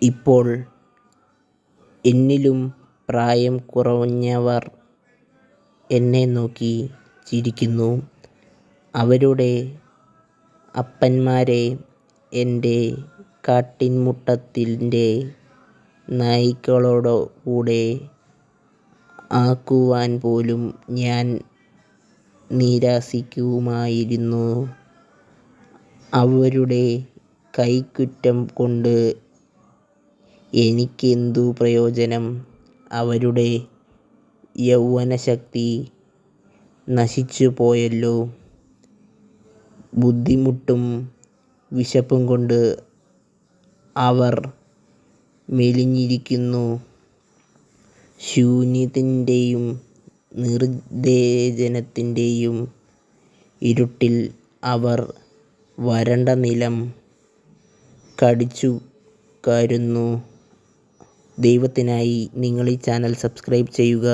ഇപ്പോൾ എന്നിലും പ്രായം കുറഞ്ഞവർ എന്നെ നോക്കി ചിരിക്കുന്നു. അവരുടെ അപ്പന്മാരെ എൻ്റെ കാട്ടിൻമുട്ടത്തിൻ്റെ നായ്ക്കളോടുകൂടെ ആക്കുവാൻ പോലും ഞാൻ നിരസിക്കുമായിരുന്നു. അവരുടെ കൈക്കുറ്റം കൊണ്ട് എനിക്കെന്തു പ്രയോജനം? അവരുടെ യൗവനശക്തി നശിച്ചുപോയല്ലോ. ബുദ്ധിമുട്ടും വിശപ്പും കൊണ്ട് അവർ മെലിഞ്ഞിരിക്കുന്നു. ശൂന്യതയുടെയും നിർജ്ജനതയുടെയും ഇരുട്ടിൽ അവർ വരണ്ട നിലം കടിച്ചുകയറുന്നു. ദൈവത്തിനായി നിങ്ങൾ ഈ ചാനൽ സബ്സ്ക്രൈബ് ചെയ്യുക.